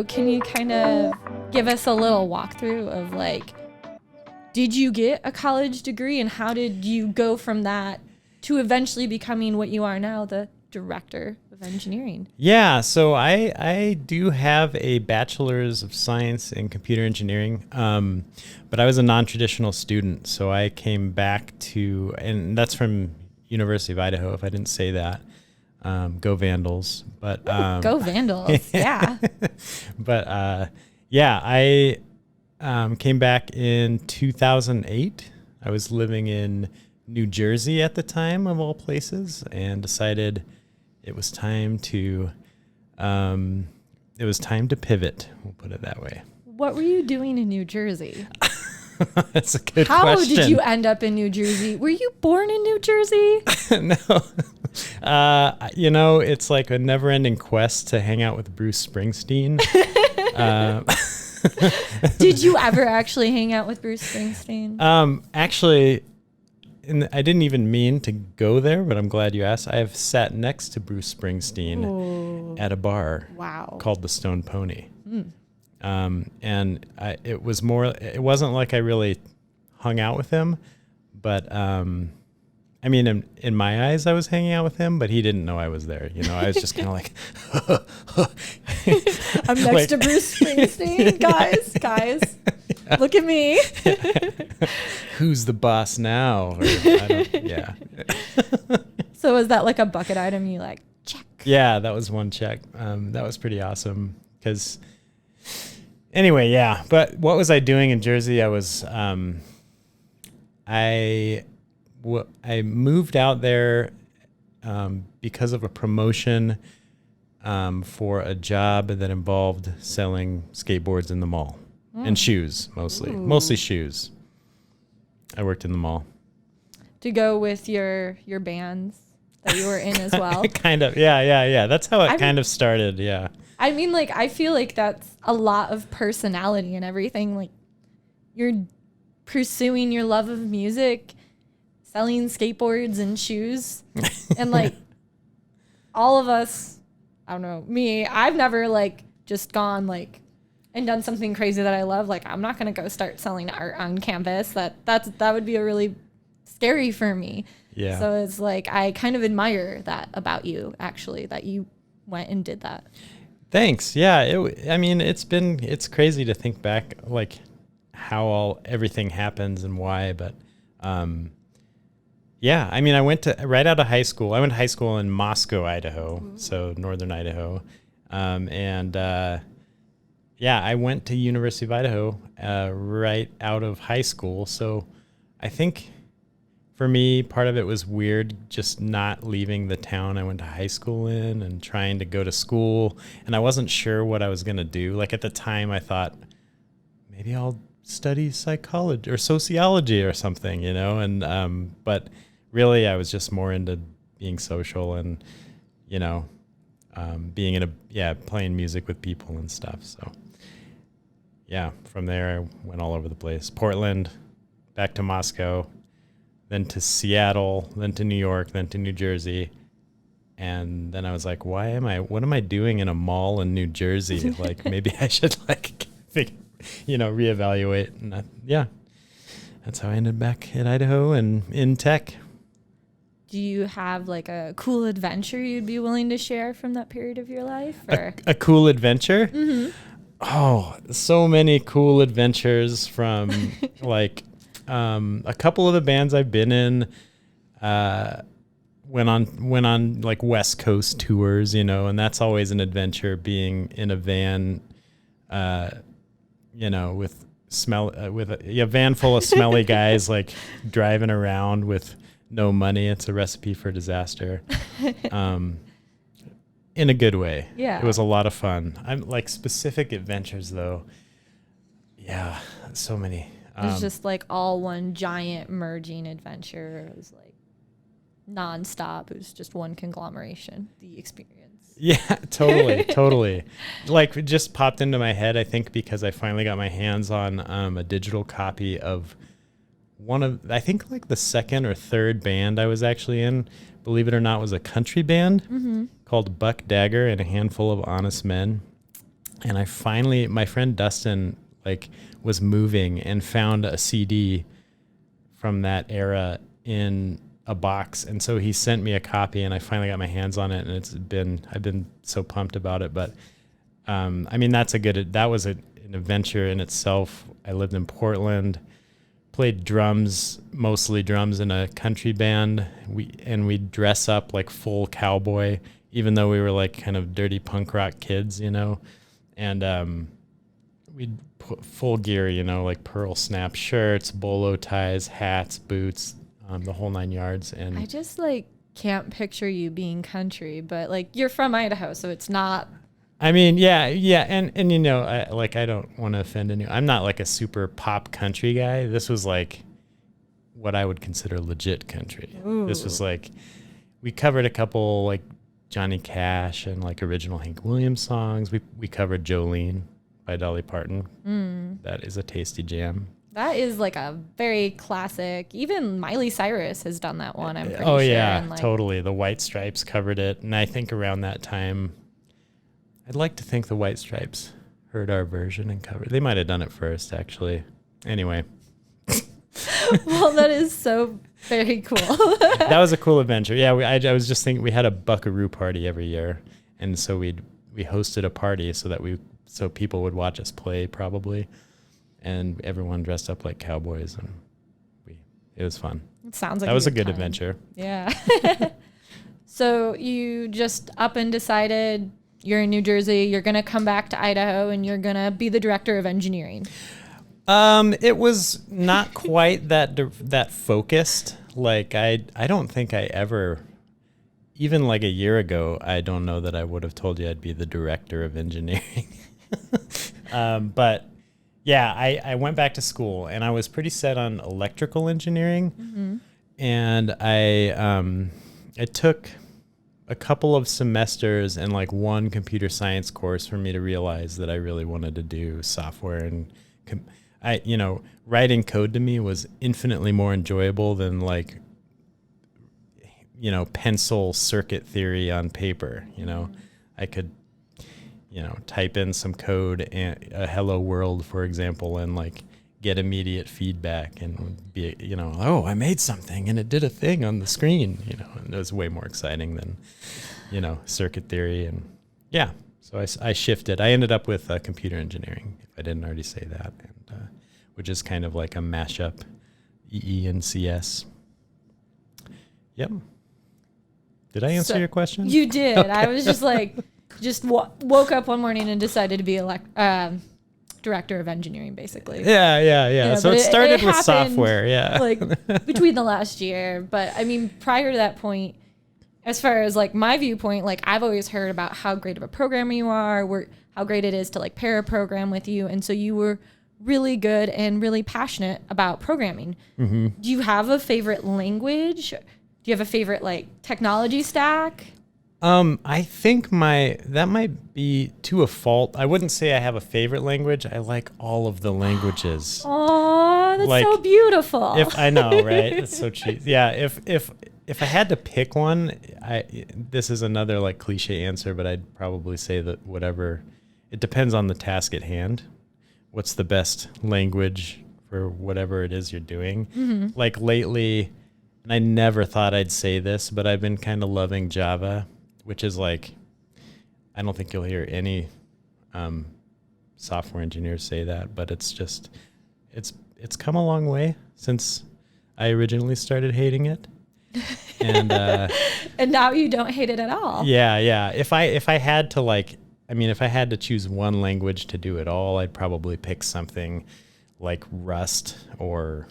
So can you kind of give us a little walkthrough of like, did you get a college degree and how did you go from that to eventually becoming what you are now, the director of engineering? Yeah, so I do have a bachelor's of science in computer engineering, but I was a non-traditional student, so I came back to, and that's from University of Idaho, if I didn't say that. Go Vandals. But Go Vandals, yeah. But yeah, I came back in 2008. I was living in New Jersey at the time, of all places, and decided it was time to pivot. We'll put it that way. What were you doing in New Jersey? That's a good question. How did you end up in New Jersey? Were you born in New Jersey? No. It's like a never-ending quest to hang out with Bruce Springsteen. Did you ever actually hang out with Bruce Springsteen? Actually, I didn't even mean to go there, but I'm glad you asked. I have sat next to Bruce Springsteen at a bar called the Stone Pony. And it wasn't like I really hung out with him, but I mean, in my eyes, I was hanging out with him, but he didn't know I was there. I was just kind of like, I'm next to Bruce Springsteen, guys, look at me. Who's the boss now? Yeah. So was that like a bucket item you like, check? Yeah, that was one check. That was pretty awesome because anyway, yeah. But what was I doing in Jersey? I was, I moved out there because of a promotion for a job that involved selling skateboards in the mall and shoes, mostly shoes. I worked in the mall. To go with your bands that you were in as well? Kind of, yeah. That's how it kind of started, yeah. I mean, like, I feel like that's a lot of personality and everything. Like, you're pursuing your love of music, selling skateboards and shoes. And, like, all of us, I don't know, me, I've never, like, just gone, like, and done something crazy that I love. Like, I'm not going to go start selling art on canvas. That would be a really scary for me. Yeah. So it's like, I kind of admire that about you, actually, that you went and did that. Thanks. Yeah. It's crazy to think back, like how everything happens and why, but, yeah, I mean, I went to high school in Moscow, Idaho. So northern Idaho. Yeah, I went to University of Idaho, right out of high school. So I think for me, part of it was weird just not leaving the town I went to high school in and trying to go to school. And I wasn't sure what I was going to do. Like at the time I thought maybe I'll study psychology or sociology or something, and, but really I was just more into being social and, being playing music with people and stuff. So yeah, from there I went all over the place. Portland, back to Moscow, then to Seattle, then to New York, then to New Jersey. And then I was like, what am I doing in a mall in New Jersey? Like maybe I should reevaluate. And that's how I ended back at Idaho and in tech. Do you have like a cool adventure you'd be willing to share from that period of your life? Or? A cool adventure? Mm-hmm. Oh, so many cool adventures from like a couple of the bands I've been in. Went on like West Coast tours, and that's always an adventure, being in a van, with a van full of smelly guys like driving around with no money. It's a recipe for disaster. In a good way. Yeah. It was a lot of fun. I'm like specific adventures though. Yeah, so many. It was just like all one giant merging adventure. It was like nonstop. It was just one conglomeration, the experience. Yeah, totally. Like it just popped into my head, I think, because I finally got my hands on a digital copy of I think like the second or third band I was actually in, believe it or not, was a country band called Buck Dagger and a Handful of Honest Men. And my friend Dustin like was moving and found a CD from that era in a box. And so he sent me a copy and I finally got my hands on it, and I've been so pumped about it. But I mean, that was an adventure in itself. I lived in Portland, played mostly drums in a country band. We'd dress up like full cowboy, even though we were like kind of dirty punk rock kids, and we'd put full gear, like pearl snap shirts, bolo ties, hats, boots, the whole 9 yards. And I just like can't picture you being country, but like you're from Idaho, so it's not. I mean, yeah, and I don't want to offend anyone. I'm not like a super pop country guy. This was like what I would consider legit country. Ooh. This was like, we covered a couple like Johnny Cash and like original Hank Williams songs. We covered Jolene by Dolly Parton. That is a tasty jam. That is like a very classic. Even Miley Cyrus has done that one, I'm pretty sure. Oh, yeah, totally. The White Stripes covered it. And I think around that time, I'd like to think the White Stripes heard our version and covered. They might have done it first, actually. Anyway. Well, that is so very cool. That was a cool adventure. Yeah, I was just thinking we had a Buckaroo party every year. And so we hosted a party so people would watch us play probably. And everyone dressed up like cowboys, and it was fun. It sounds like that was a good adventure. Yeah. So you just up and decided you're in New Jersey, you're going to come back to Idaho, and you're going to be the director of engineering. It was not quite that focused. Like I don't think I ever, even like a year ago, I don't know that I would have told you I'd be the director of engineering. But yeah, I went back to school and I was pretty set on electrical engineering. Mm-hmm. And I took a couple of semesters and like one computer science course for me to realize that I really wanted to do software, and writing code to me was infinitely more enjoyable than like, pencil circuit theory on paper. I could, type in some code and a hello world, for example, and like get immediate feedback and be, oh, I made something and it did a thing on the screen, and it was way more exciting than, circuit theory. And yeah, so I shifted. I ended up with computer engineering, if I didn't already say that, and which is kind of like a mashup, EE and CS. Yep. Did I answer your question? You did. Okay. I was just like, woke up one morning and decided to be director of engineering, basically. Yeah. So it started with software, like between the last year. But I mean, prior to that point, as far as like my viewpoint, like I've always heard about how great of a programmer you are, how great it is to like pair a program with you. And so you were really good and really passionate about programming. Mm-hmm. Do you have a favorite language? Do you have a favorite like technology stack? I think that might be to a fault. I wouldn't say I have a favorite language. I like all of the languages. Oh, that's like, so beautiful. If I know, right? It's so cheap. Yeah. If I had to pick one, this is another like cliche answer, but I'd probably say that whatever. It depends on the task at hand. What's the best language for whatever it is you're doing? Mm-hmm. Like lately, and I never thought I'd say this, but I've been kind of loving Java, which is like, I don't think you'll hear any software engineers say that, but it's just, it's come a long way since I originally started hating it. And and now you don't hate it at all. Yeah. If I had to like, if I had to choose one language to do it all, I'd probably pick something like Rust or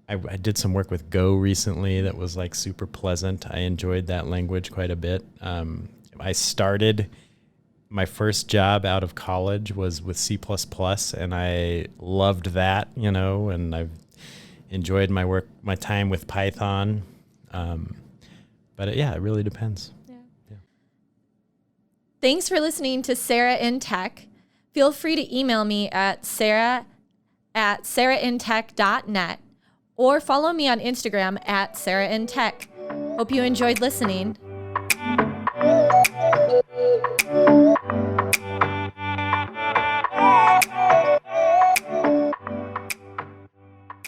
I did some work with Go recently that was like super pleasant. I enjoyed that language quite a bit. My first job out of college was with C++, and I loved that, and I've enjoyed my time with Python. But it really depends. Yeah. Thanks for listening to Sarah in Tech. Feel free to email me at sarah@sarahinTech.net or follow me on Instagram @sarahinTech. Hope you enjoyed listening.